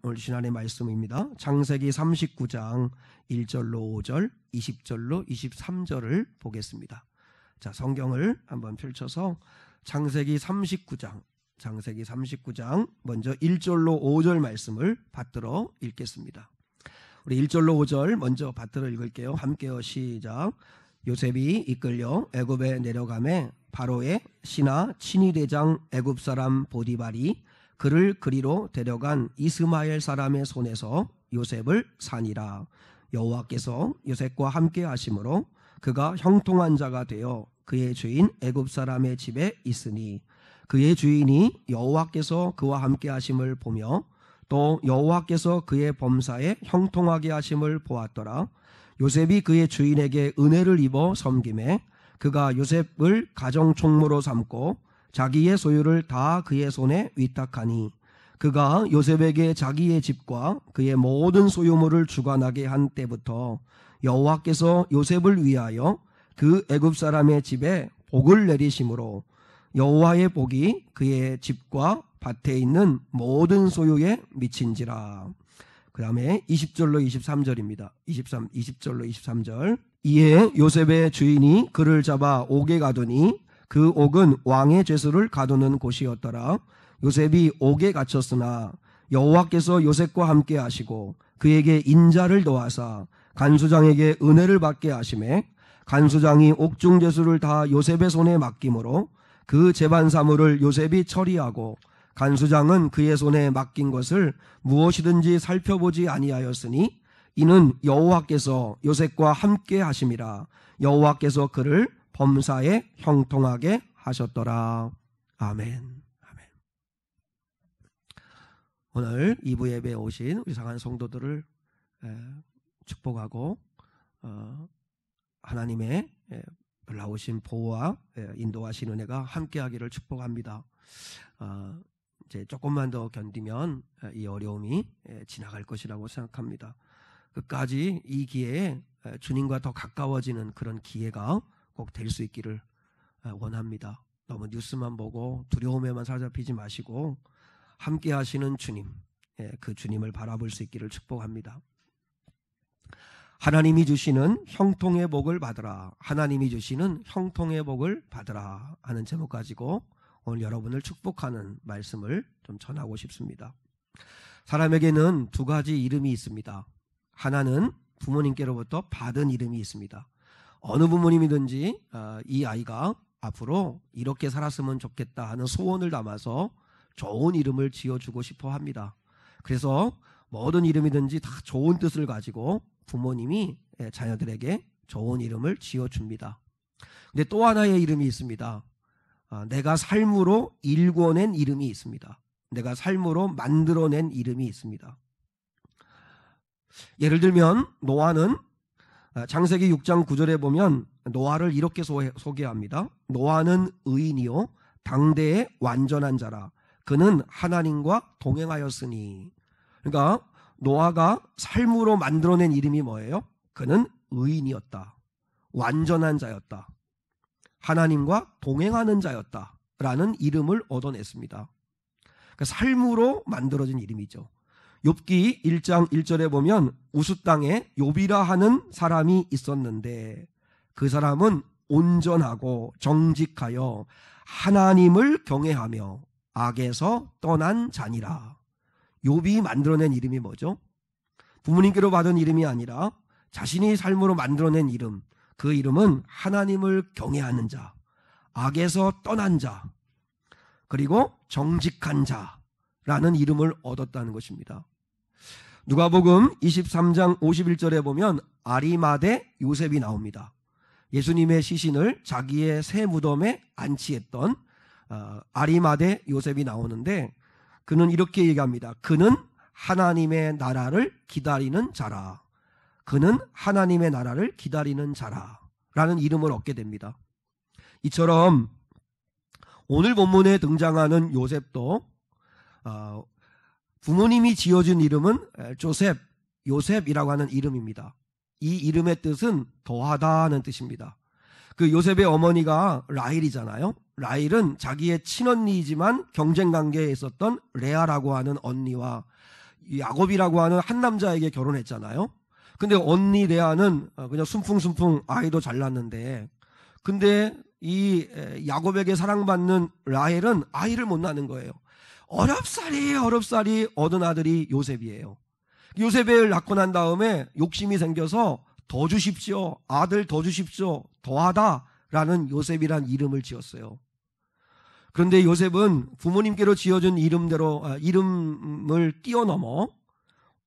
오늘 주신하나님의 말씀입니다. 창세기 39장 1절로 5절, 20절로 23절을 보겠습니다. 자, 성경을 한번 펼쳐서 창세기 39장 먼저 1절로 5절 말씀을 받들어 읽겠습니다. 우리 1절로 5절 먼저 받들어 읽을게요. 함께요. 시작. 요셉이 이끌려 애굽에 내려가매 바로의 신하 친위대장 애굽 사람 보디발이 그를 그리로 데려간 이스마엘 사람의 손에서 요셉을 산이라. 여호와께서 요셉과 함께 하심으로 그가 형통한 자가 되어 그의 주인 애굽 사람의 집에 있으니 그의 주인이 여호와께서 그와 함께 하심을 보며 또 여호와께서 그의 범사에 형통하게 하심을 보았더라. 요셉이 그의 주인에게 은혜를 입어 섬김에 그가 요셉을 가정 총무로 삼고 자기의 소유를 다 그의 손에 위탁하니 그가 요셉에게 자기의 집과 그의 모든 소유물을 주관하게 한 때부터 여호와께서 요셉을 위하여 그 애굽 사람의 집에 복을 내리심으로 여호와의 복이 그의 집과 밭에 있는 모든 소유에 미친지라. 그 다음에 20절로 23절입니다. 20절로 23절. 이에 요셉의 주인이 그를 잡아 옥에 가두니 그 옥은 왕의 죄수를 가두는 곳이었더라. 요셉이 옥에 갇혔으나 여호와께서 요셉과 함께 하시고 그에게 인자를 더하사 간수장에게 은혜를 받게 하심에 간수장이 옥중 죄수를 다 요셉의 손에 맡김으로 그 재반 사물을 요셉이 처리하고 간수장은 그의 손에 맡긴 것을 무엇이든지 살펴보지 아니하였으니 이는 여호와께서 요셉과 함께 하심이라. 여호와께서 그를 범사에 형통하게 하셨더라. 아멘. 오늘 2부 예배에 오신 우리 사랑하는 성도들을 축복하고 하나님의 놀라우신 보호와 인도하신 은혜가 함께하기를 축복합니다. 이제 조금만 더 견디면 이 어려움이 지나갈 것이라고 생각합니다. 끝까지 이 기회에 주님과 더 가까워지는 그런 기회가 꼭 될 수 있기를 원합니다. 너무 뉴스만 보고 두려움에만 사로잡히지 마시고 함께 하시는 주님, 그 주님을 바라볼 수 있기를 축복합니다. 하나님이 주시는 형통의 복을 받으라. 하나님이 주시는 형통의 복을 받으라 하는 제목 가지고 오늘 여러분을 축복하는 말씀을 좀 전하고 싶습니다. 사람에게는 두 가지 이름이 있습니다. 하나는 부모님께로부터 받은 이름이 있습니다. 어느 부모님이든지 이 아이가 앞으로 이렇게 살았으면 좋겠다 하는 소원을 담아서 좋은 이름을 지어주고 싶어 합니다. 그래서 모든 이름이든지 다 좋은 뜻을 가지고 부모님이 자녀들에게 좋은 이름을 지어줍니다. 근데 또 하나의 이름이 있습니다. 내가 삶으로 일궈낸 이름이 있습니다. 내가 삶으로 만들어낸 이름이 있습니다. 예를 들면 노아는 창세기 6장 9절에 보면 노아를 이렇게 소개합니다. 노아는 의인이요 당대의 완전한 자라. 그는 하나님과 동행하였으니. 그러니까 노아가 삶으로 만들어낸 이름이 뭐예요? 그는 의인이었다. 완전한 자였다. 하나님과 동행하는 자였다. 라는 이름을 얻어냈습니다. 그러니까 삶으로 만들어진 이름이죠. 욥기 1장 1절에 보면 우스 땅에 욥이라 하는 사람이 있었는데 그 사람은 온전하고 정직하여 하나님을 경외하며 악에서 떠난 자니라. 욥이 만들어낸 이름이 뭐죠? 부모님께로 받은 이름이 아니라 자신이 삶으로 만들어낸 이름. 그 이름은 하나님을 경외하는 자, 악에서 떠난 자, 그리고 정직한 자라는 이름을 얻었다는 것입니다. 누가복음 23장 51절에 보면 아리마대 요셉이 나옵니다. 예수님의 시신을 자기의 새 무덤에 안치했던 아리마대 요셉이 나오는데 그는 이렇게 얘기합니다. 그는 하나님의 나라를 기다리는 자라. 그는 하나님의 나라를 기다리는 자라 라는 이름을 얻게 됩니다. 이처럼 오늘 본문에 등장하는 요셉도 부모님이 지어준 이름은 요셉이라고 하는 이름입니다. 이 이름의 뜻은 더하다는 뜻입니다. 그 요셉의 어머니가 라헬이잖아요. 라헬은 자기의 친언니이지만 경쟁 관계에 있었던 레아라고 하는 언니와 야곱이라고 하는 한 남자에게 결혼했잖아요. 근데 언니 레아는 그냥 순풍순풍 아이도 잘 낳는데, 근데 이 야곱에게 사랑받는 라헬은 아이를 못 낳는 거예요. 어렵사리 얻은 아들이 요셉이에요. 요셉을 낳고 난 다음에 욕심이 생겨서 더 주십시오, 아들 더 주십시오, 더하다라는 요셉이란 이름을 지었어요. 그런데 요셉은 부모님께로 지어준 이름을 뛰어넘어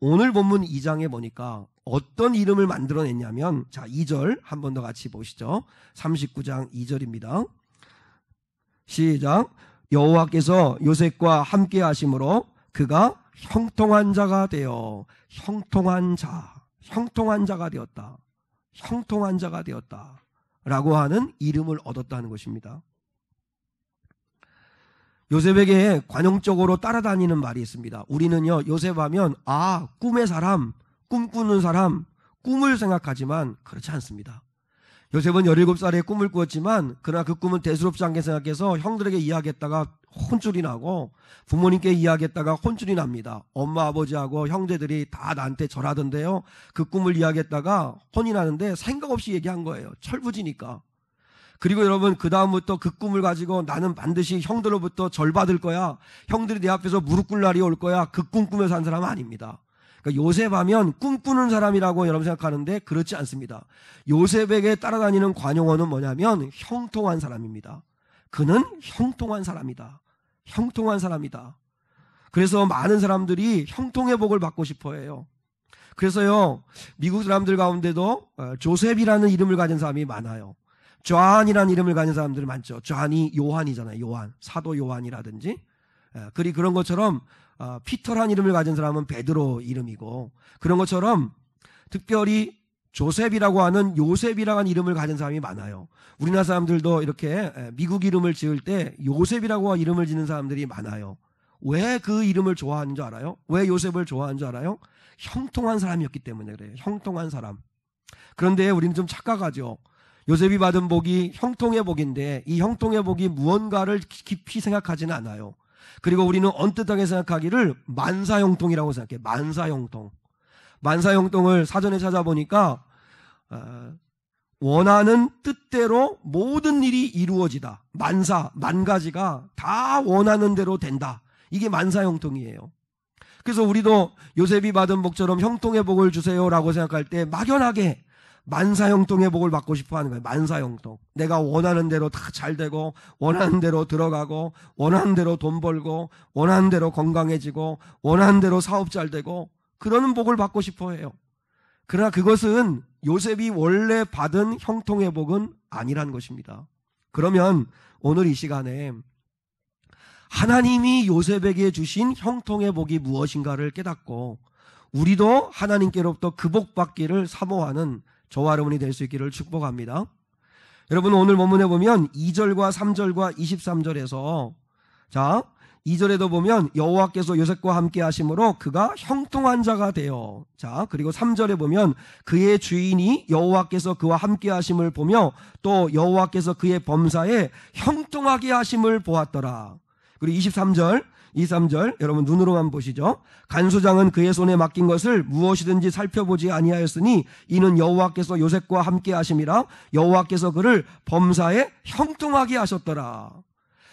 오늘 본문 2장에 보니까 어떤 이름을 만들어냈냐면, 자, 2절 한 번 더 같이 보시죠. 39장 2절입니다. 시작. 여호와께서 요셉과 함께 하심으로 그가 형통한 자가 되어 형통한 자가 되었다. 형통한 자가 되었다. 라고 하는 이름을 얻었다는 것입니다. 요셉에게 관용적으로 따라다니는 말이 있습니다. 우리는요, 요셉하면 꿈의 사람, 꿈꾸는 사람, 꿈을 생각하지만 그렇지 않습니다. 요셉은 17살에 꿈을 꾸었지만 그러나 그 꿈은 대수롭지 않게 생각해서 형들에게 이야기했다가 혼쭐이 나고 부모님께 이야기했다가 혼쭐이 납니다. 엄마 아버지하고 형제들이 다 나한테 절하던데요, 그 꿈을 이야기했다가 혼이 나는데 생각 없이 얘기한 거예요. 철부지니까. 그리고 여러분, 그 다음부터 그 꿈을 가지고 나는 반드시 형들로부터 절받을 거야, 형들이 내 앞에서 무릎 꿇을 날이 올 거야, 그 꿈 꾸면서 산 사람은 아닙니다. 그러니까 요셉하면 꿈꾸는 사람이라고 여러분 생각하는데 그렇지 않습니다. 요셉에게 따라다니는 관용어는 뭐냐면 형통한 사람입니다. 그는 형통한 사람이다. 형통한 사람이다. 그래서 많은 사람들이 형통의 복을 받고 싶어 해요. 그래서요, 미국 사람들 가운데도 조셉이라는 이름을 가진 사람이 많아요. 존이라는 이름을 가진 사람들이 많죠. 존이 요한이잖아요. 요한, 사도 요한이라든지. 그리 그런 것처럼 피터라는 이름을 가진 사람은 베드로 이름이고, 그런 것처럼 특별히 조셉이라고 하는 요셉이라고 하는 이름을 가진 사람이 많아요. 우리나라 사람들도 이렇게 미국 이름을 지을 때 요셉이라고 이름을 짓는 사람들이 많아요. 왜 그 이름을 좋아하는 줄 알아요? 왜 요셉을 좋아하는 줄 알아요? 형통한 사람이었기 때문에 그래요. 형통한 사람. 그런데 우리는 좀 착각하죠. 요셉이 받은 복이 형통의 복인데 이 형통의 복이 무언가를 깊이 생각하지는 않아요. 그리고 우리는 언뜻하게 생각하기를 만사형통이라고 생각해요. 만사형통. 만사형통을 사전에 찾아보니까 원하는 뜻대로 모든 일이 이루어지다. 만가지가 다 원하는 대로 된다. 이게 만사형통이에요. 그래서 우리도 요셉이 받은 복처럼 형통의 복을 주세요라고 생각할 때 막연하게 만사형통의 복을 받고 싶어 하는 거예요. 만사형통. 내가 원하는 대로 다 잘 되고, 원하는 대로 들어가고, 원하는 대로 돈 벌고, 원하는 대로 건강해지고, 원하는 대로 사업 잘 되고, 그러는 복을 받고 싶어 해요. 그러나 그것은 요셉이 원래 받은 형통의 복은 아니란 것입니다. 그러면 오늘 이 시간에 하나님이 요셉에게 주신 형통의 복이 무엇인가를 깨닫고 우리도 하나님께로부터 그 복 받기를 사모하는 저와 여러분이 될 수 있기를 축복합니다. 여러분, 오늘 본문에 보면 2절과 3절과 23절에서, 자, 2절에도 보면 여호와께서 요셉과 함께 하심으로 그가 형통한 자가 되어, 자, 그리고 3절에 보면 그의 주인이 여호와께서 그와 함께 하심을 보며 또 여호와께서 그의 범사에 형통하게 하심을 보았더라. 그리고 23절 여러분 눈으로만 보시죠. 간수장은 그의 손에 맡긴 것을 무엇이든지 살펴보지 아니하였으니 이는 여호와께서 요셉과 함께 하심이라. 여호와께서 그를 범사에 형통하게 하셨더라.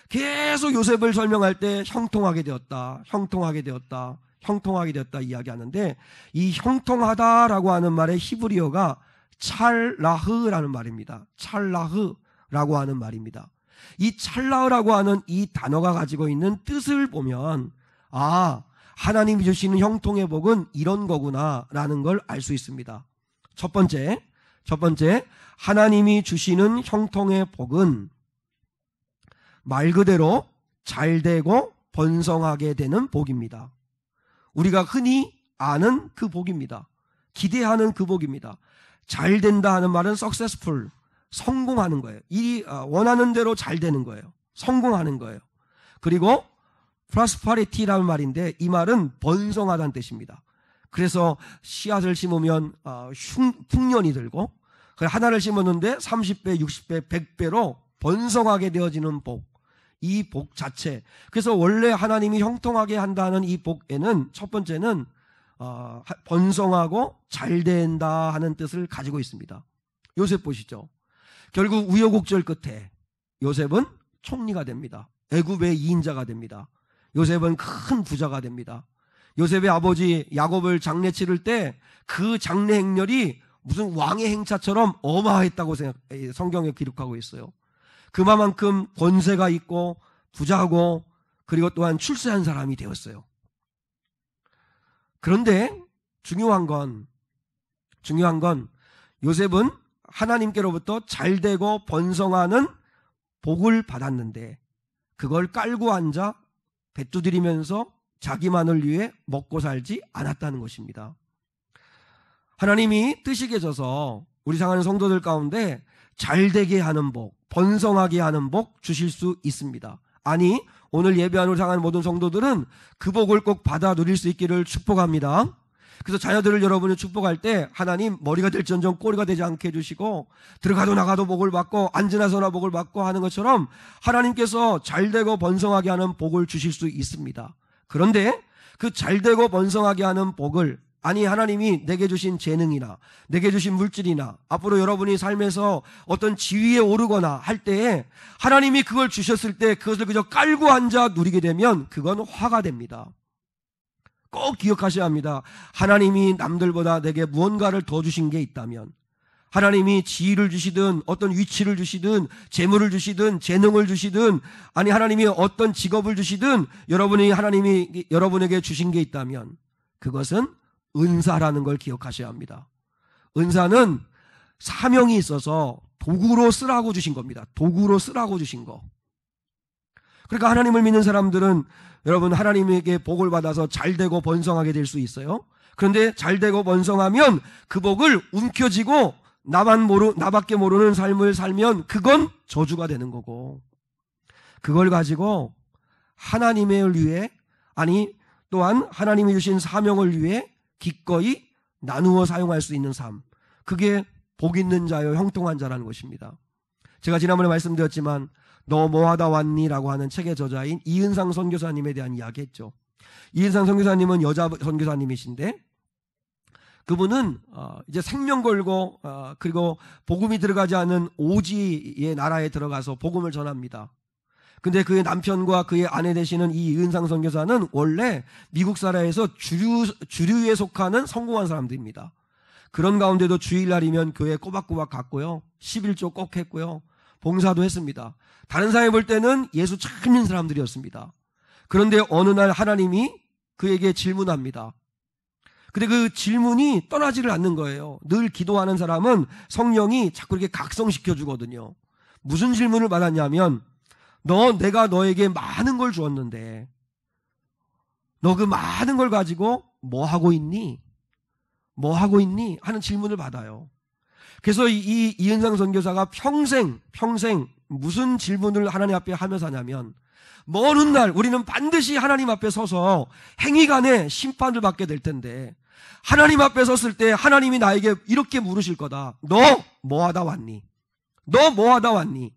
계속 요셉을 설명할 때 형통하게 되었다, 형통하게 되었다, 형통하게 되었다 이야기하는데, 이 형통하다라고 하는 말의 히브리어가 찰라흐라는 말입니다. 찰라흐라고 하는 말입니다. 이 찰라흐라고 하는 이 단어가 가지고 있는 뜻을 보면 하나님이 주시는 형통의 복은 이런 거구나라는 걸 알 수 있습니다. 첫 번째 하나님이 주시는 형통의 복은 말 그대로 잘되고 번성하게 되는 복입니다. 우리가 흔히 아는 그 복입니다. 기대하는 그 복입니다. 잘된다 하는 말은 successful, 성공하는 거예요. 일이 원하는 대로 잘 되는 거예요. 성공하는 거예요. 그리고 prosperity라는 말인데 이 말은 번성하다는 뜻입니다. 그래서 씨앗을 심으면 흉년이 들고, 하나를 심었는데 30배, 60배, 100배로 번성하게 되어지는 복, 이 복 자체. 그래서 원래 하나님이 형통하게 한다는 이 복에는 첫 번째는 번성하고 잘 된다 하는 뜻을 가지고 있습니다. 요셉 보시죠. 결국 우여곡절 끝에 요셉은 총리가 됩니다. 애굽의 2인자가 됩니다. 요셉은 큰 부자가 됩니다. 요셉의 아버지 야곱을 장례 치를 때 그 장례 행렬이 무슨 왕의 행차처럼 어마했다고 성경에 기록하고 있어요. 그만큼 권세가 있고 부자고 그리고 또한 출세한 사람이 되었어요. 그런데 중요한 건 요셉은 하나님께로부터 잘되고 번성하는 복을 받았는데 그걸 깔고 앉아 배두드리면서 자기만을 위해 먹고 살지 않았다는 것입니다. 하나님이 뜻이 계셔서 우리 사랑하는 성도들 가운데 잘되게 하는 복, 번성하게 하는 복 주실 수 있습니다. 아니, 오늘 예배하는 우리 사랑하는 모든 성도들은 그 복을 꼭 받아 누릴 수 있기를 축복합니다. 그래서 자녀들을 여러분이 축복할 때 하나님 머리가 될지언정 꼬리가 되지 않게 해주시고 들어가도 나가도 복을 받고 앉으나 서나 복을 받고 하는 것처럼 하나님께서 잘되고 번성하게 하는 복을 주실 수 있습니다. 그런데 그 잘되고 번성하게 하는 복을 아니 하나님이 내게 주신 재능이나 내게 주신 물질이나 앞으로 여러분이 삶에서 어떤 지위에 오르거나 할 때에 하나님이 그걸 주셨을 때 그것을 그저 깔고 앉아 누리게 되면 그건 화가 됩니다. 꼭 기억하셔야 합니다. 하나님이 남들보다 내게 무언가를 더 주신 게 있다면 하나님이 지위를 주시든 어떤 위치를 주시든 재물을 주시든 재능을 주시든 아니 하나님이 어떤 직업을 주시든 하나님이 여러분에게 주신 게 있다면 그것은 은사라는 걸 기억하셔야 합니다. 은사는 사명이 있어서 도구로 쓰라고 주신 겁니다. 도구로 쓰라고 주신 거. 그러니까 하나님을 믿는 사람들은 여러분 하나님에게 복을 받아서 잘되고 번성하게 될 수 있어요. 그런데 잘되고 번성하면 그 복을 움켜쥐고 나밖에 모르는 삶을 살면 그건 저주가 되는 거고 그걸 가지고 하나님을 위해 아니 또한 하나님이 주신 사명을 위해 기꺼이 나누어 사용할 수 있는 삶 그게 복 있는 자요 형통한 자라는 것입니다. 제가 지난번에 말씀드렸지만 너 뭐하다 왔니? 라고 하는 책의 저자인 이은상 선교사님에 대한 이야기했죠. 이은상 선교사님은 여자 선교사님이신데 그분은 이제 생명 걸고 그리고 복음이 들어가지 않은 오지의 나라에 들어가서 복음을 전합니다. 근데 그의 남편과 그의 아내 되시는 이 이은상 선교사는 원래 미국 사회에서 주류에 속하는 성공한 사람들입니다. 그런 가운데도 주일날이면 교회에 꼬박꼬박 갔고요. 11조 꼭 했고요. 봉사도 했습니다. 다른 사람이 볼 때는 예수 참 믿는 사람들이었습니다. 그런데 어느 날 하나님이 그에게 질문합니다. 근데 그 질문이 떠나지를 않는 거예요. 늘 기도하는 사람은 성령이 자꾸 이렇게 각성시켜 주거든요. 무슨 질문을 받았냐면 내가 너에게 많은 걸 주었는데 너 그 많은 걸 가지고 뭐 하고 있니? 뭐 하고 있니? 하는 질문을 받아요. 그래서 이 이은상 선교사가 평생 무슨 질문을 하나님 앞에 하면서 하냐면 먼 훗날 우리는 반드시 하나님 앞에 서서 행위간에 심판을 받게 될 텐데 하나님 앞에 섰을 때 하나님이 나에게 이렇게 물으실 거다. 너 뭐 하다 왔니? 너 뭐 하다 왔니?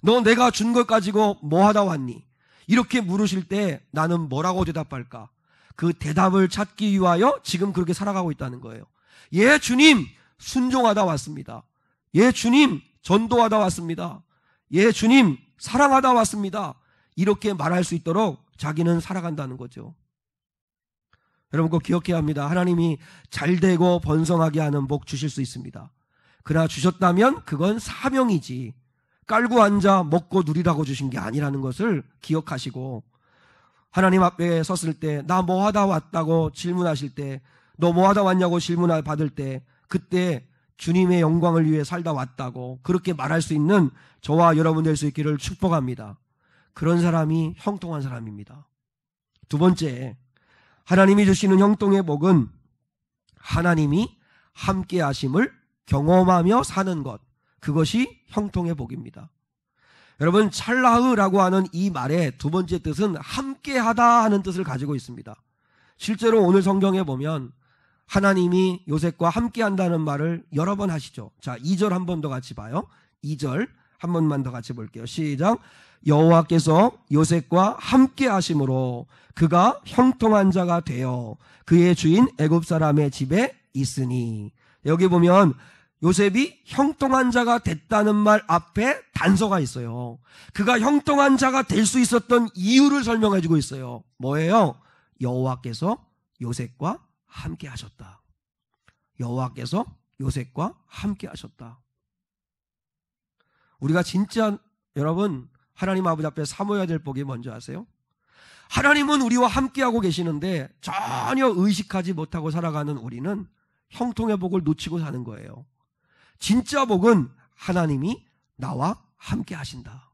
너 내가 준 것 가지고 뭐 하다 왔니? 이렇게 물으실 때 나는 뭐라고 대답할까? 그 대답을 찾기 위하여 지금 그렇게 살아가고 있다는 거예요. 예, 주님, 순종하다 왔습니다. 예, 주님, 전도하다 왔습니다. 예, 주님, 사랑하다 왔습니다. 이렇게 말할 수 있도록 자기는 살아간다는 거죠. 여러분 꼭 기억해야 합니다. 하나님이 잘되고 번성하게 하는 복 주실 수 있습니다. 그러나 주셨다면 그건 사명이지 깔고 앉아 먹고 누리라고 주신 게 아니라는 것을 기억하시고 하나님 앞에 섰을 때 나 뭐 하다 왔다고 질문하실 때 너 뭐 하다 왔냐고 질문을 받을 때 그때 주님의 영광을 위해 살다 왔다고 그렇게 말할 수 있는 저와 여러분 될 수 있기를 축복합니다. 그런 사람이 형통한 사람입니다. 두 번째, 하나님이 주시는 형통의 복은 하나님이 함께 하심을 경험하며 사는 것, 그것이 형통의 복입니다. 여러분, 찰라흐라고 하는 이 말의 두 번째 뜻은 함께하다 하는 뜻을 가지고 있습니다. 실제로 오늘 성경에 보면 하나님이 요셉과 함께한다는 말을 여러 번 하시죠. 자, 2절 한 번 더 같이 봐요. 2절 한 번만 더 같이 볼게요. 시작. 여호와께서 요셉과 함께 하심으로 그가 형통한 자가 되어 그의 주인 애굽 사람의 집에 있으니. 여기 보면 요셉이 형통한 자가 됐다는 말 앞에 단서가 있어요. 그가 형통한 자가 될 수 있었던 이유를 설명해 주고 있어요. 뭐예요? 여호와께서 요셉과 함께 하셨다. 여호와께서 요셉과 함께 하셨다. 우리가 진짜 여러분 하나님 아버지 앞에 사모해야 될 복이 뭔지 아세요? 하나님은 우리와 함께하고 계시는데 전혀 의식하지 못하고 살아가는 우리는 형통의 복을 놓치고 사는 거예요. 진짜 복은 하나님이 나와 함께 하신다.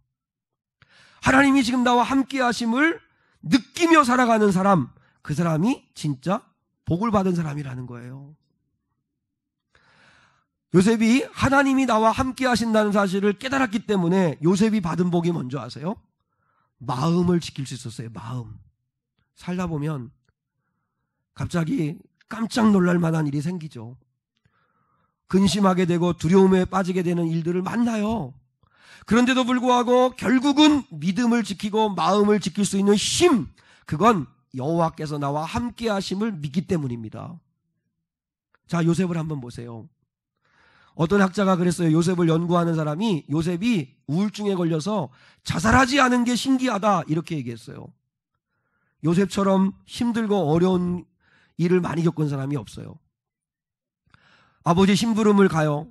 하나님이 지금 나와 함께 하심을 느끼며 살아가는 사람, 그 사람이 진짜 복을 받은 사람이라는 거예요. 요셉이 하나님이 나와 함께 하신다는 사실을 깨달았기 때문에 요셉이 받은 복이 뭔지 아세요? 마음을 지킬 수 있었어요. 마음. 살다 보면 갑자기 깜짝 놀랄 만한 일이 생기죠. 근심하게 되고 두려움에 빠지게 되는 일들을 만나요. 그런데도 불구하고 결국은 믿음을 지키고 마음을 지킬 수 있는 힘, 그건 여호와께서 나와 함께 하심을 믿기 때문입니다. 자, 요셉을 한번 보세요. 어떤 학자가 그랬어요. 요셉을 연구하는 사람이 요셉이 우울증에 걸려서 자살하지 않은 게 신기하다 이렇게 얘기했어요. 요셉처럼 힘들고 어려운 일을 많이 겪은 사람이 없어요. 아버지 심부름을 가요.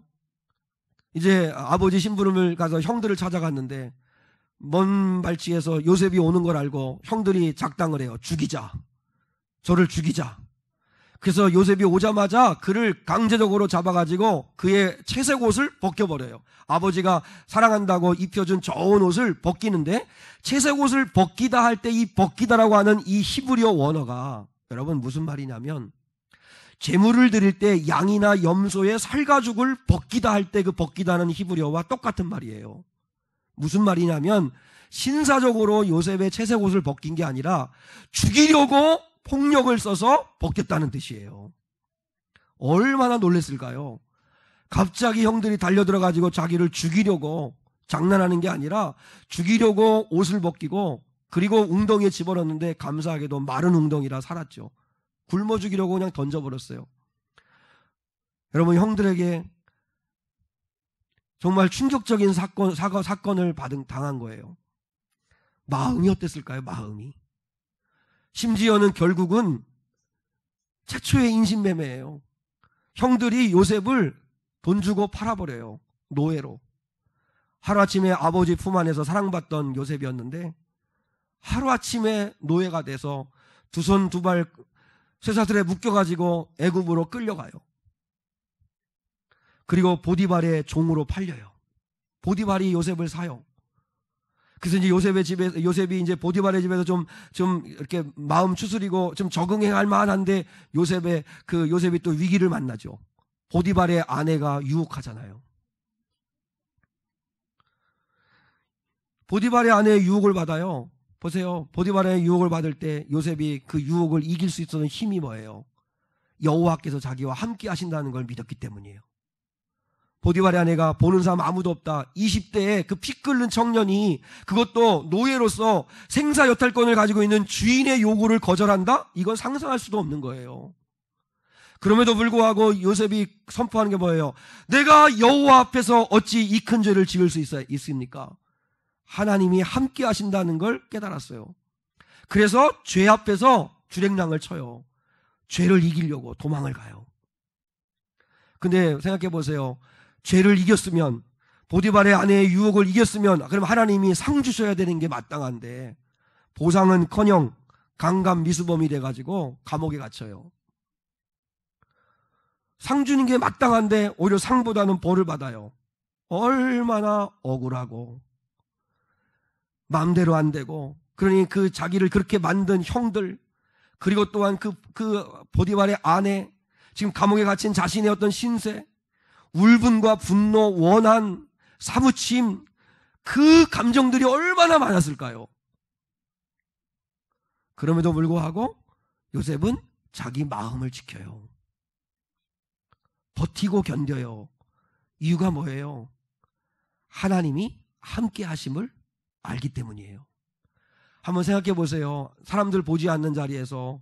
이제 아버지 심부름을 가서 형들을 찾아갔는데 먼 발치에서 요셉이 오는 걸 알고 형들이 작당을 해요. 죽이자. 저를 죽이자. 그래서 요셉이 오자마자 그를 강제적으로 잡아가지고 그의 채색 옷을 벗겨버려요. 아버지가 사랑한다고 입혀준 좋은 옷을 벗기는데 채색 옷을 벗기다 할 때 이 벗기다라고 하는 이 히브리어 원어가 여러분 무슨 말이냐면 제물을 드릴 때 양이나 염소의 살가죽을 벗기다 할 때 그 벗기다는 히브리어와 똑같은 말이에요. 무슨 말이냐면 신사적으로 요셉의 채색 옷을 벗긴 게 아니라 죽이려고 폭력을 써서 벗겼다는 뜻이에요. 얼마나 놀랬을까요? 갑자기 형들이 달려들어가지고 자기를 죽이려고 장난하는 게 아니라 죽이려고 옷을 벗기고 그리고 웅덩이에 집어넣었는데 감사하게도 마른 웅덩이라 살았죠. 굶어 죽이려고 그냥 던져버렸어요. 여러분 형들에게 정말 충격적인 사건을 당한 거예요. 마음이 어땠을까요? 마음이. 심지어는 결국은 최초의 인신매매예요. 형들이 요셉을 돈 주고 팔아버려요. 노예로. 하루아침에 아버지 품 안에서 사랑받던 요셉이었는데 하루아침에 노예가 돼서 두 손 두 발 쇠사슬에 묶여가지고 애굽으로 끌려가요. 그리고 보디발의 종으로 팔려요. 보디발이 요셉을 사요. 그래서 이제 요셉이 이제 보디발의 집에서 좀 이렇게 마음 추스리고 좀 적응할 만한데 요셉이 또 위기를 만나죠. 보디발의 아내가 유혹하잖아요. 보디발의 아내의 유혹을 받아요. 보세요. 보디발의 유혹을 받을 때 요셉이 그 유혹을 이길 수 있었던 힘이 뭐예요? 여호와께서 자기와 함께 하신다는 걸 믿었기 때문이에요. 보디발의 아내가 보는 사람 아무도 없다. 20대에 그 피 끓는 청년이 그것도 노예로서 생사여탈권을 가지고 있는 주인의 요구를 거절한다? 이건 상상할 수도 없는 거예요. 그럼에도 불구하고 요셉이 선포하는 게 뭐예요? 내가 여호와 앞에서 어찌 이 큰 죄를 지을 수 있습니까? 하나님이 함께 하신다는 걸 깨달았어요. 그래서 죄 앞에서 주랭랑을 쳐요. 죄를 이기려고 도망을 가요. 근데 생각해 보세요. 죄를 이겼으면, 보디발의 아내의 유혹을 이겼으면 그럼 하나님이 상 주셔야 되는 게 마땅한데 보상은커녕 강간미수범이 돼가지고 감옥에 갇혀요. 상 주는 게 마땅한데 오히려 상보다는 벌을 받아요. 얼마나 억울하고 마음대로 안 되고, 그러니 그 자기를 그렇게 만든 형들, 그리고 또한 그 보디발의 아내, 지금 감옥에 갇힌 자신의 어떤 신세, 울분과 분노, 원한, 사무침, 그 감정들이 얼마나 많았을까요? 그럼에도 불구하고 요셉은 자기 마음을 지켜요. 버티고 견뎌요. 이유가 뭐예요? 하나님이 함께 하심을 알기 때문이에요. 한번 생각해 보세요. 사람들 보지 않는 자리에서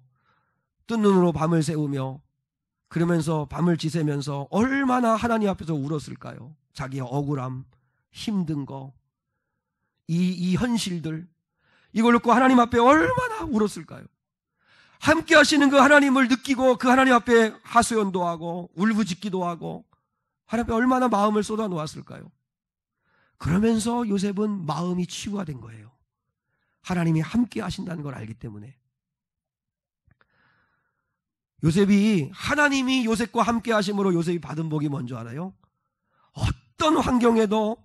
뜬 눈으로 밤을 새우며 그러면서 밤을 지새면서 얼마나 하나님 앞에서 울었을까요? 자기의 억울함, 힘든 거, 이 현실들, 이걸 놓고 하나님 앞에 얼마나 울었을까요? 함께 하시는 그 하나님을 느끼고 그 하나님 앞에 하소연도 하고 울부짖기도 하고 하나님 앞에 얼마나 마음을 쏟아 놓았을까요? 그러면서 요셉은 마음이 치유가 된 거예요. 하나님이 함께 하신다는 걸 알기 때문에. 요셉이 하나님이 요셉과 함께 하심으로 요셉이 받은 복이 뭔지 알아요? 어떤 환경에도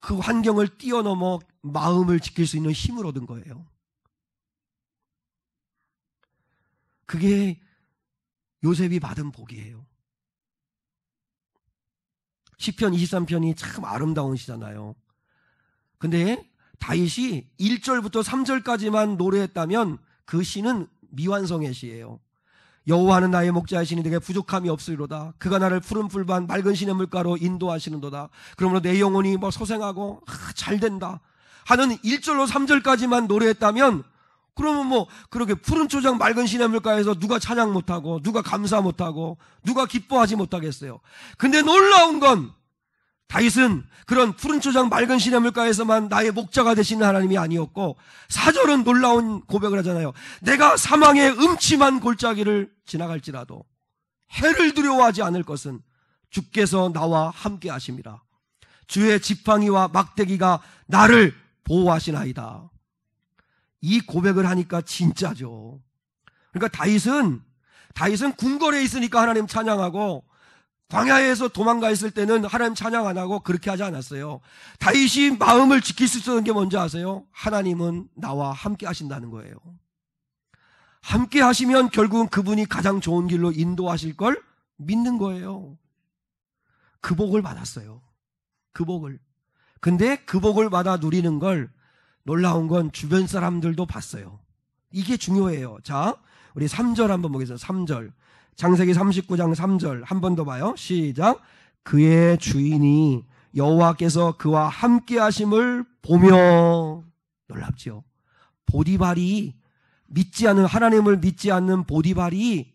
그 환경을 뛰어넘어 마음을 지킬 수 있는 힘을 얻은 거예요. 그게 요셉이 받은 복이에요. 시편 23편이 참 아름다운 시잖아요. 근데 다윗이 1절부터 3절까지만 노래했다면 그 시는 미완성의 시예요. 여호와는 나의 목자이시니 내게 부족함이 없으리로다. 그가 나를 푸른 풀밭 맑은 시냇물가로 인도하시는도다. 그러므로 내 영혼이 소생하고 잘된다 하는 1절로 3절까지만 노래했다면 그러면 그렇게 푸른 초장 맑은 시냇물가에서 누가 찬양 못하고 누가 감사 못하고 누가 기뻐하지 못하겠어요. 근데 놀라운 건 다윗은 그런 푸른 초장 맑은 시냇물가에서만 나의 목자가 되시는 하나님이 아니었고 4절은 놀라운 고백을 하잖아요. 내가 사망의 음침한 골짜기를 지나갈지라도 해를 두려워하지 않을 것은 주께서 나와 함께 하심이라. 주의 지팡이와 막대기가 나를 보호하시나이다. 이 고백을 하니까 진짜죠. 그러니까 다윗은 궁궐에 있으니까 하나님 찬양하고 광야에서 도망가 있을 때는 하나님 찬양 안 하고 그렇게 하지 않았어요. 다윗이 마음을 지킬 수 있었던 게 뭔지 아세요? 하나님은 나와 함께 하신다는 거예요. 함께 하시면 결국은 그분이 가장 좋은 길로 인도하실 걸 믿는 거예요. 그 복을 받았어요. 그 복을. 근데 그 복을 받아 누리는 걸 놀라운 건 주변 사람들도 봤어요. 이게 중요해요. 자, 우리 3절 한번 보겠습니다. 3절. 창세기 39장 3절 한 번 더 봐요. 시작. 그의 주인이 여호와께서 그와 함께 하심을 보며. 놀랍죠. 보디발이 하나님을 믿지 않는 보디발이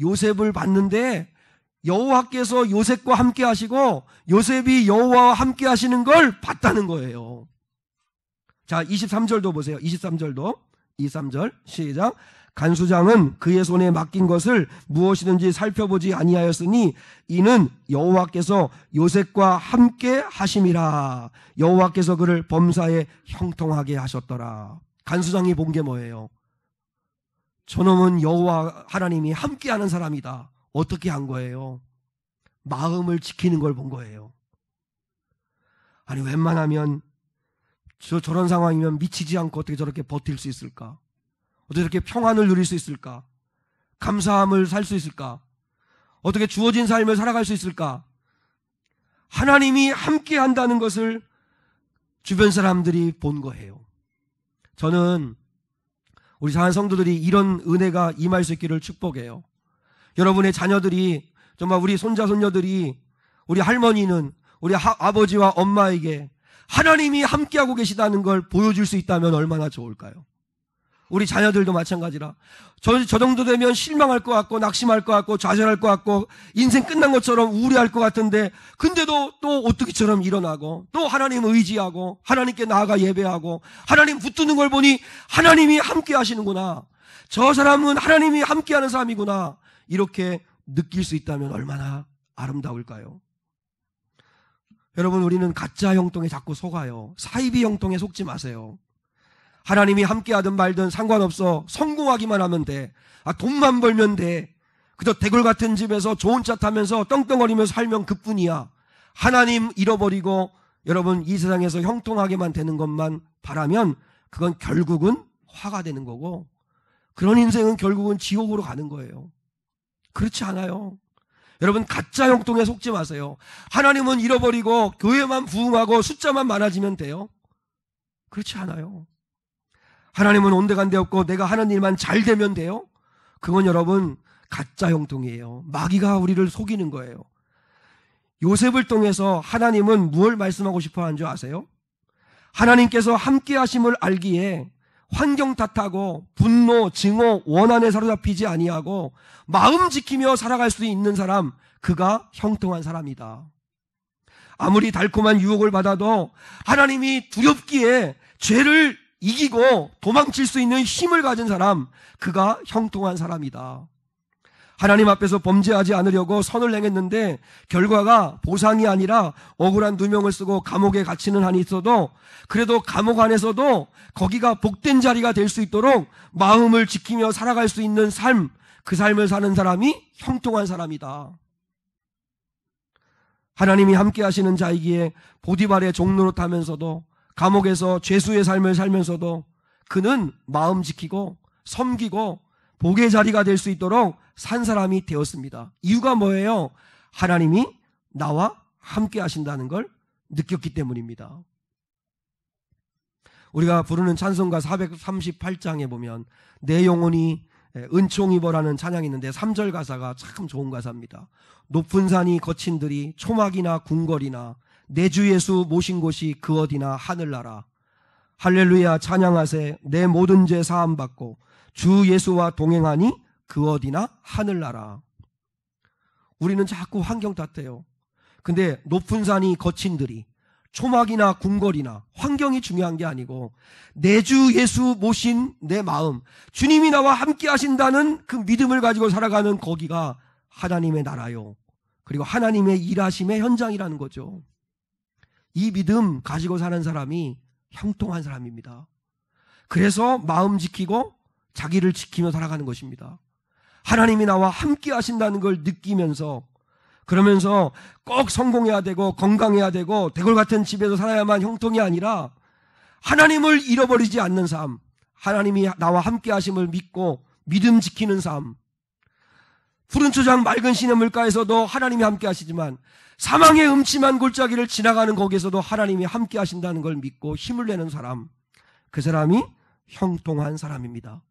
요셉을 봤는데 여호와께서 요셉과 함께 하시고 요셉이 여호와와 함께 하시는 걸 봤다는 거예요. 자, 23절도 보세요. 23절도. 23절 시작. 간수장은 그의 손에 맡긴 것을 무엇이든지 살펴보지 아니하였으니 이는 여호와께서 요셉과 함께 하심이라. 여호와께서 그를 범사에 형통하게 하셨더라. 간수장이 본 게 뭐예요? 저놈은 여호와 하나님이 함께하는 사람이다. 어떻게 한 거예요? 마음을 지키는 걸 본 거예요. 아니 웬만하면 저런 상황이면 미치지 않고 어떻게 저렇게 버틸 수 있을까? 어떻게 이렇게 평안을 누릴 수 있을까? 감사함을 살 수 있을까? 어떻게 주어진 삶을 살아갈 수 있을까? 하나님이 함께 한다는 것을 주변 사람들이 본 거예요. 저는 우리 사랑하는 성도들이 이런 은혜가 임할 수 있기를 축복해요. 여러분의 자녀들이 정말 우리 손자 손녀들이 우리 할머니는 우리 아버지와 엄마에게 하나님이 함께하고 계시다는 걸 보여줄 수 있다면 얼마나 좋을까요? 우리 자녀들도 마찬가지라. 저 정도 되면 실망할 것 같고 낙심할 것 같고 좌절할 것 같고 인생 끝난 것처럼 우울해할 것 같은데 근데도 또 오뚜기처럼 일어나고 또 하나님 의지하고 하나님께 나아가 예배하고 하나님 붙드는 걸 보니 하나님이 함께 하시는구나. 저 사람은 하나님이 함께하는 사람이구나. 이렇게 느낄 수 있다면 얼마나 아름다울까요? 여러분, 우리는 가짜 형통에 자꾸 속아요. 사이비 형통에 속지 마세요. 하나님이 함께하든 말든 상관없어. 성공하기만 하면 돼. 돈만 벌면 돼. 그저 대골 같은 집에서 좋은 차 타면서 떵떵거리면서 살면 그뿐이야. 하나님 잃어버리고 여러분 이 세상에서 형통하게만 되는 것만 바라면 그건 결국은 화가 되는 거고 그런 인생은 결국은 지옥으로 가는 거예요. 그렇지 않아요. 여러분 가짜 형통에 속지 마세요. 하나님은 잃어버리고 교회만 부흥하고 숫자만 많아지면 돼요. 그렇지 않아요. 하나님은 온데간데 없고 내가 하는 일만 잘 되면 돼요. 그건 여러분 가짜 형통이에요. 마귀가 우리를 속이는 거예요. 요셉을 통해서 하나님은 무엇을 말씀하고 싶어 하는 줄 아세요? 하나님께서 함께 하심을 알기에 환경 탓하고 분노, 증오, 원한에 사로잡히지 아니하고 마음 지키며 살아갈 수 있는 사람, 그가 형통한 사람이다. 아무리 달콤한 유혹을 받아도 하나님이 두렵기에 죄를 이기고 도망칠 수 있는 힘을 가진 사람, 그가 형통한 사람이다. 하나님 앞에서 범죄하지 않으려고 선을 행했는데 결과가 보상이 아니라 억울한 누명을 쓰고 감옥에 갇히는 한이 있어도 그래도 감옥 안에서도 거기가 복된 자리가 될 수 있도록 마음을 지키며 살아갈 수 있는 삶, 그 삶을 사는 사람이 형통한 사람이다. 하나님이 함께 하시는 자이기에 보디발의 종노릇 하면서도 감옥에서 죄수의 삶을 살면서도 그는 마음 지키고 섬기고 복의 자리가 될 수 있도록 산 사람이 되었습니다. 이유가 뭐예요? 하나님이 나와 함께 하신다는 걸 느꼈기 때문입니다. 우리가 부르는 찬송가 438장에 보면 내 영혼이 은총 입어라는 찬양이 있는데 3절 가사가 참 좋은 가사입니다. 높은 산이 거친 들이 초막이나 궁궐이나 내 주 예수 모신 곳이 그 어디나 하늘나라. 할렐루야 찬양하세. 내 모든 죄 사함 받고 주 예수와 동행하니 그 어디나 하늘나라. 우리는 자꾸 환경 탓해요. 근데 높은 산이 거친 들이 초막이나 궁궐이나 환경이 중요한 게 아니고 내 주 예수 모신 내 마음, 주님이 나와 함께 하신다는 그 믿음을 가지고 살아가는 거기가 하나님의 나라요. 그리고 하나님의 일하심의 현장이라는 거죠. 이 믿음 가지고 사는 사람이 형통한 사람입니다. 그래서 마음 지키고 자기를 지키며 살아가는 것입니다. 하나님이 나와 함께 하신다는 걸 느끼면서, 그러면서 꼭 성공해야 되고 건강해야 되고 대골 같은 집에서 살아야만 형통이 아니라 하나님을 잃어버리지 않는 삶, 하나님이 나와 함께 하심을 믿고 믿음 지키는 삶. 푸른 초장 맑은 시냇물가에서도 하나님이 함께 하시지만 사망의 음침한 골짜기를 지나가는 거기에서도 하나님이 함께 하신다는 걸 믿고 힘을 내는 사람, 그 사람이 형통한 사람입니다.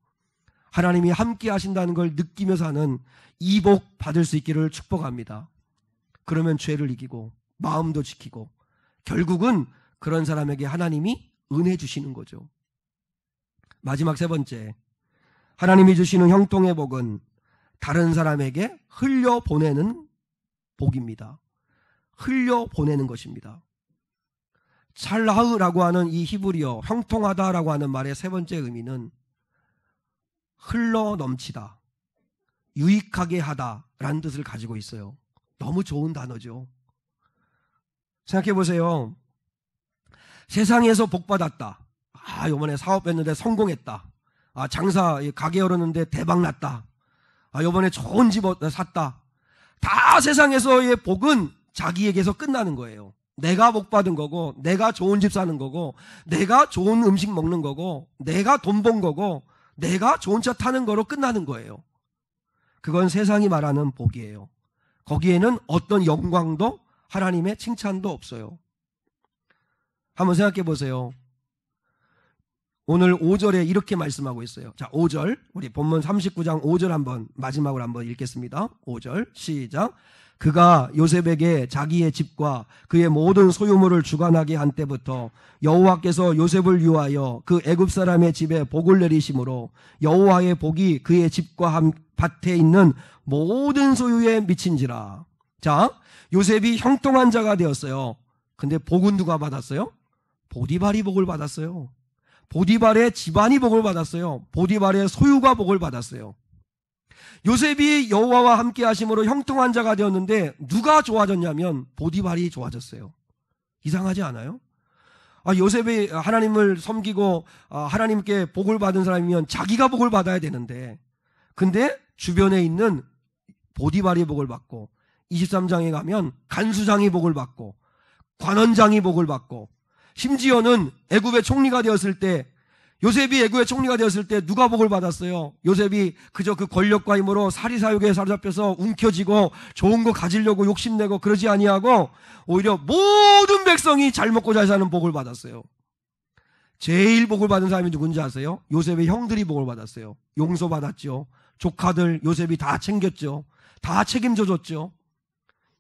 하나님이 함께 하신다는 걸 느끼며 사는 이 복 받을 수 있기를 축복합니다. 그러면 죄를 이기고 마음도 지키고 결국은 그런 사람에게 하나님이 은혜 주시는 거죠. 마지막 세 번째, 하나님이 주시는 형통의 복은 다른 사람에게 흘려보내는 복입니다. 흘려보내는 것입니다. 찰라흐라고 하는 이 히브리어 형통하다라고 하는 말의 세 번째 의미는 흘러 넘치다, 유익하게 하다라는 뜻을 가지고 있어요. 너무 좋은 단어죠. 생각해 보세요. 세상에서 복받았다. 이번에 사업했는데 성공했다. 장사 가게 열었는데 대박 났다. 이번에 좋은 집 샀다. 다 세상에서의 복은 자기에게서 끝나는 거예요. 내가 복받은 거고, 내가 좋은 집 사는 거고, 내가 좋은 음식 먹는 거고, 내가 돈 번 거고, 내가 좋은 차 타는 거로 끝나는 거예요. 그건 세상이 말하는 복이에요. 거기에는 어떤 영광도 하나님의 칭찬도 없어요. 한번 생각해 보세요. 오늘 5절에 이렇게 말씀하고 있어요. 자, 5절, 우리 본문 39장 5절 한번 마지막으로 한번 읽겠습니다. 5절 시작. 그가 요셉에게 자기의 집과 그의 모든 소유물을 주관하게 한 때부터 여호와께서 요셉을 위하여 그 애굽 사람의 집에 복을 내리심으로 여호와의 복이 그의 집과 밭에 있는 모든 소유에 미친지라. 자, 요셉이 형통한 자가 되었어요. 근데 복은 누가 받았어요? 보디발이 복을 받았어요. 보디발의 집안이 복을 받았어요. 보디발의 소유가 복을 받았어요. 요셉이 여호와와 함께 하심으로 형통한 자가 되었는데 누가 좋아졌냐면 보디발이 좋아졌어요. 이상하지 않아요? 요셉이 하나님을 섬기고 하나님께 복을 받은 사람이면 자기가 복을 받아야 되는데, 근데 주변에 있는 보디발이 복을 받고 23장에 가면 간수장이 복을 받고 관원장이 복을 받고, 심지어는 애굽의 총리가 되었을 때, 요셉이 애굽의 총리가 되었을 때 누가 복을 받았어요? 요셉이 그저 그 권력과 힘으로 사리사욕에 사로잡혀서 움켜쥐고 좋은 거 가지려고 욕심내고 그러지 아니하고 오히려 모든 백성이 잘 먹고 잘 사는 복을 받았어요. 제일 복을 받은 사람이 누군지 아세요? 요셉의 형들이 복을 받았어요. 용서받았죠. 조카들 요셉이 다 챙겼죠. 다 책임져 줬죠.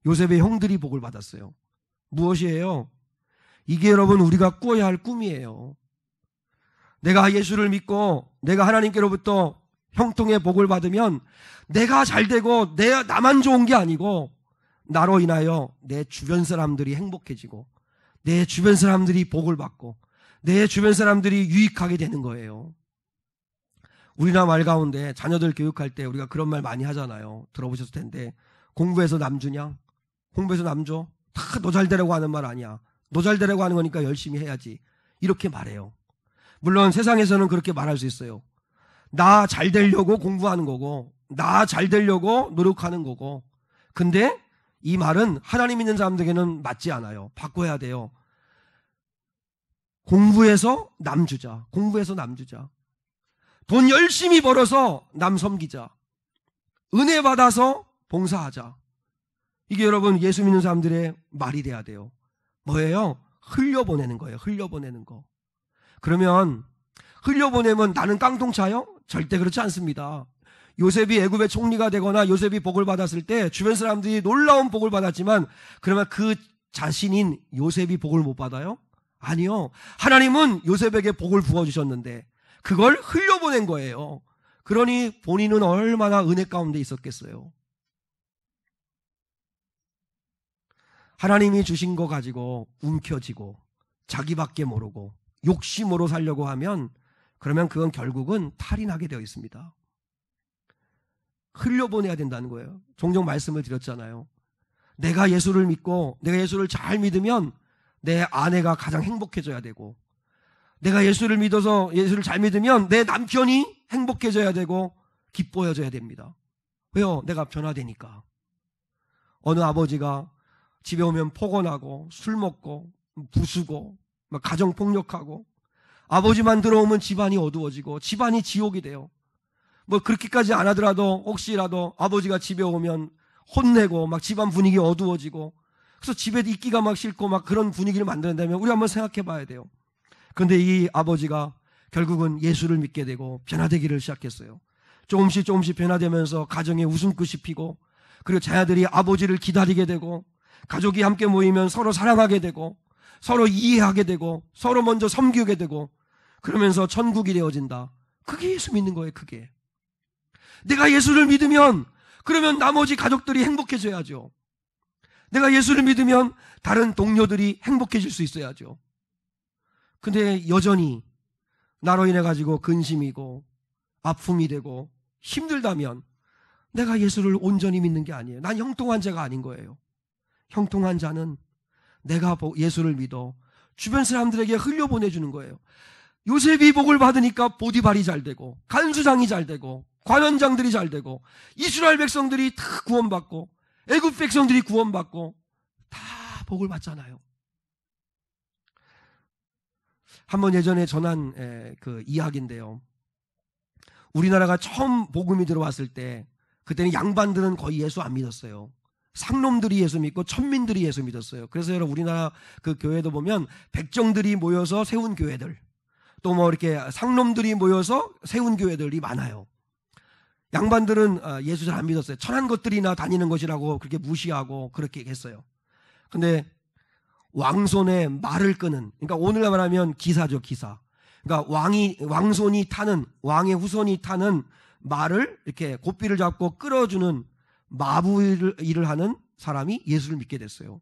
요셉의 형들이 복을 받았어요. 무엇이에요? 이게 여러분 우리가 꾸어야 할 꿈이에요. 내가 예수를 믿고 내가 하나님께로부터 형통의 복을 받으면 내가 잘 되고 나만 좋은 게 아니고 나로 인하여 내 주변 사람들이 행복해지고 내 주변 사람들이 복을 받고 내 주변 사람들이 유익하게 되는 거예요. 우리나라 말 가운데 자녀들 교육할 때 우리가 그런 말 많이 하잖아요. 들어보셨을 텐데, 공부해서 남 주냐? 공부해서 남 줘? 다 너 잘 되라고 하는 말 아니야. 너 잘 되라고 하는 거니까 열심히 해야지. 이렇게 말해요. 물론 세상에서는 그렇게 말할 수 있어요. 나 잘 되려고 공부하는 거고 나 잘 되려고 노력하는 거고. 근데 이 말은 하나님 믿는 사람들에게는 맞지 않아요. 바꿔야 돼요. 공부해서 남 주자. 공부해서 남 주자. 돈 열심히 벌어서 남 섬기자. 은혜 받아서 봉사하자. 이게 여러분 예수 믿는 사람들의 말이 돼야 돼요. 뭐예요? 흘려보내는 거예요. 흘려보내는 거. 그러면 흘려보내면 나는 깡통 차요? 절대 그렇지 않습니다. 요셉이 애굽의 총리가 되거나 요셉이 복을 받았을 때 주변 사람들이 놀라운 복을 받았지만 그러면 그 자신인 요셉이 복을 못 받아요? 아니요. 하나님은 요셉에게 복을 부어주셨는데 그걸 흘려보낸 거예요. 그러니 본인은 얼마나 은혜 가운데 있었겠어요. 하나님이 주신 거 가지고 움켜쥐고 자기밖에 모르고 욕심으로 살려고 하면 그러면 그건 결국은 탈이 나게 되어 있습니다. 흘려보내야 된다는 거예요. 종종 말씀을 드렸잖아요. 내가 예수를 믿고 내가 예수를 잘 믿으면 내 아내가 가장 행복해져야 되고 내가 예수를 믿어서 예수를 잘 믿으면 내 남편이 행복해져야 되고 기뻐해져야 됩니다. 왜요? 내가 변화되니까. 어느 아버지가 집에 오면 포건하고 술 먹고 부수고 막 가정폭력하고 아버지만 들어오면 집안이 어두워지고 집안이 지옥이 돼요. 뭐 그렇게까지 안 하더라도 혹시라도 아버지가 집에 오면 혼내고 막 집안 분위기 어두워지고 그래서 집에 있기가 막 싫고 막 그런 분위기를 만든다면 우리 한번 생각해 봐야 돼요. 그런데 이 아버지가 결국은 예수를 믿게 되고 변화되기를 시작했어요. 조금씩 변화되면서 가정에 웃음꽃이 피고 그리고 자녀들이 아버지를 기다리게 되고 가족이 함께 모이면 서로 사랑하게 되고 서로 이해하게 되고 서로 먼저 섬기게 되고 그러면서 천국이 되어진다. 그게 예수 믿는 거예요. 그게. 내가 예수를 믿으면 그러면 나머지 가족들이 행복해져야죠. 내가 예수를 믿으면 다른 동료들이 행복해질 수 있어야죠. 근데 여전히 나로 인해 가지고 근심이고 아픔이 되고 힘들다면 내가 예수를 온전히 믿는 게 아니에요. 난 형통한 자가 아닌 거예요. 형통한 자는 내가 예수를 믿어 주변 사람들에게 흘려보내주는 거예요. 요셉이 복을 받으니까 보디발이 잘 되고 간수장이 잘 되고 관원장들이 잘 되고 이스라엘 백성들이 다 구원받고 애굽 백성들이 구원받고 다 복을 받잖아요. 한번 예전에 전한 그 이야기인데요. 우리나라가 처음 복음이 들어왔을 때 그때는 양반들은 거의 예수 안 믿었어요. 상놈들이 예수 믿고 천민들이 예수 믿었어요. 그래서 여러분 우리나라 그 교회도 보면 백정들이 모여서 세운 교회들 또 뭐 이렇게 상놈들이 모여서 세운 교회들이 많아요. 양반들은 예수 잘 안 믿었어요. 천한 것들이나 다니는 것이라고 그렇게 무시하고 그렇게 했어요. 근데 왕손에 말을 끄는, 그러니까 오늘날 말하면 기사죠, 기사. 그러니까 왕손이 타는, 왕의 후손이 타는 말을 이렇게 고삐를 잡고 끌어주는 마부 일을 하는 사람이 예수를 믿게 됐어요.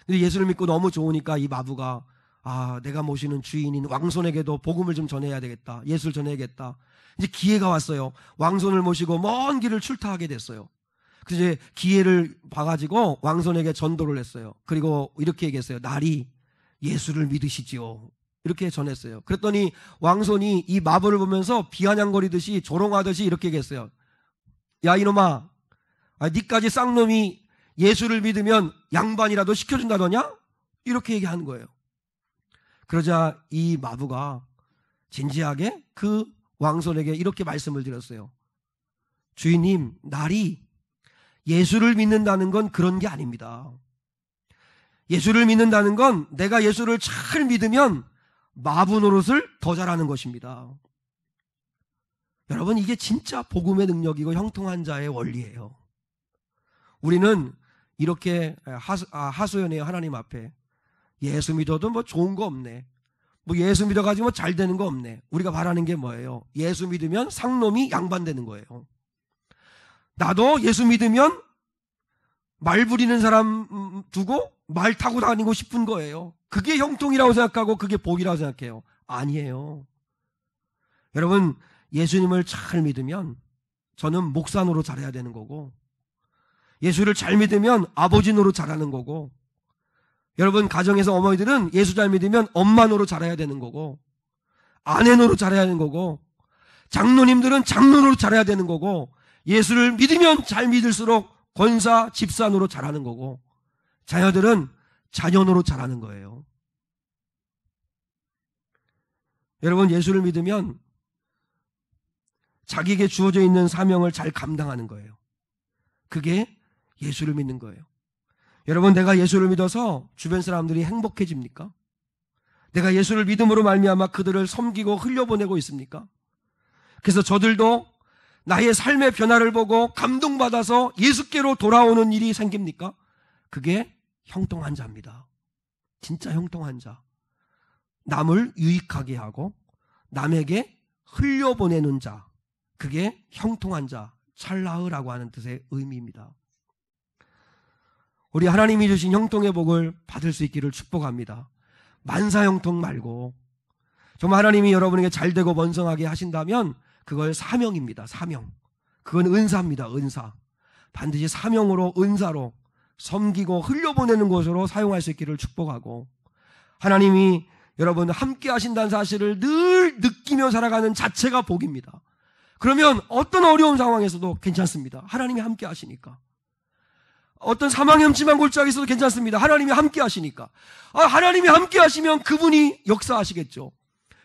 근데 예수를 믿고 너무 좋으니까 이 마부가 내가 모시는 주인인 왕손에게도 복음을 좀 전해야 되겠다. 예수를 전해야겠다. 이제 기회가 왔어요. 왕손을 모시고 먼 길을 출타하게 됐어요. 그래서 이제 기회를 봐가지고 왕손에게 전도를 했어요. 그리고 이렇게 얘기했어요. 날이 예수를 믿으시지요. 이렇게 전했어요. 그랬더니 왕손이 이 마부를 보면서 비아냥거리듯이 조롱하듯이 이렇게 얘기했어요. 야 이놈아, 니까지 쌍놈이 예수를 믿으면 양반이라도 시켜준다더냐? 이렇게 얘기하는 거예요. 그러자 이 마부가 진지하게 그 왕손에게 이렇게 말씀을 드렸어요. 주인님, 날이 예수를 믿는다는 건 그런 게 아닙니다. 예수를 믿는다는 건 내가 예수를 잘 믿으면 마부 노릇을 더 잘하는 것입니다. 여러분, 이게 진짜 복음의 능력이고 형통한 자의 원리예요. 우리는 이렇게 하소연해요. 하나님 앞에 예수 믿어도 뭐 좋은 거 없네. 뭐 예수 믿어가지고 뭐 잘 되는 거 없네. 우리가 바라는 게 뭐예요? 예수 믿으면 상놈이 양반되는 거예요. 나도 예수 믿으면 말 부리는 사람 두고 말 타고 다니고 싶은 거예요. 그게 형통이라고 생각하고 그게 복이라고 생각해요. 아니에요. 여러분, 예수님을 잘 믿으면 저는 목사 노릇 잘해야 되는 거고, 예수를 잘 믿으면 아버지 노릇 잘하는 거고, 여러분 가정에서 어머니들은 예수 잘 믿으면 엄마 노릇 잘해야 되는 거고, 아내 노릇 잘해야 되는 거고, 장로님들은 장로 노릇 잘해야 되는 거고, 예수를 믿으면 잘 믿을수록 권사, 집사 노릇 잘하는 거고, 자녀들은 자녀 노릇 잘하는 거예요. 여러분, 예수를 믿으면 자기에게 주어져 있는 사명을 잘 감당하는 거예요. 그게 예수를 믿는 거예요. 여러분, 내가 예수를 믿어서 주변 사람들이 행복해집니까? 내가 예수를 믿음으로 말미암아 그들을 섬기고 흘려보내고 있습니까? 그래서 저들도 나의 삶의 변화를 보고 감동받아서 예수께로 돌아오는 일이 생깁니까? 그게 형통한 자입니다. 진짜 형통한 자. 남을 유익하게 하고 남에게 흘려보내는 자. 그게 형통한 자, 찰나흐라고 하는 뜻의 의미입니다. 우리 하나님이 주신 형통의 복을 받을 수 있기를 축복합니다. 만사형통 말고 정말 하나님이 여러분에게 잘되고 번성하게 하신다면 그걸 사명입니다. 사명. 그건 은사입니다. 은사. 반드시 사명으로, 은사로 섬기고 흘려보내는 것으로 사용할 수 있기를 축복하고, 하나님이 여러분 함께 하신다는 사실을 늘 느끼며 살아가는 자체가 복입니다. 그러면 어떤 어려운 상황에서도 괜찮습니다. 하나님이 함께 하시니까. 어떤 사망염침한 골짜기에서도 괜찮습니다. 하나님이 함께 하시니까. 하나님이 함께 하시면 그분이 역사하시겠죠.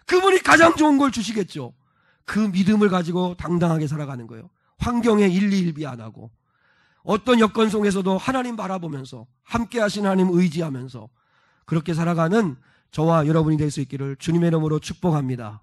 그분이 가장 좋은 걸 주시겠죠. 그 믿음을 가지고 당당하게 살아가는 거예요. 환경에 일희일비 안 하고, 어떤 여건 속에서도 하나님 바라보면서 함께 하신 하나님 의지하면서 그렇게 살아가는 저와 여러분이 될 수 있기를 주님의 이름으로 축복합니다.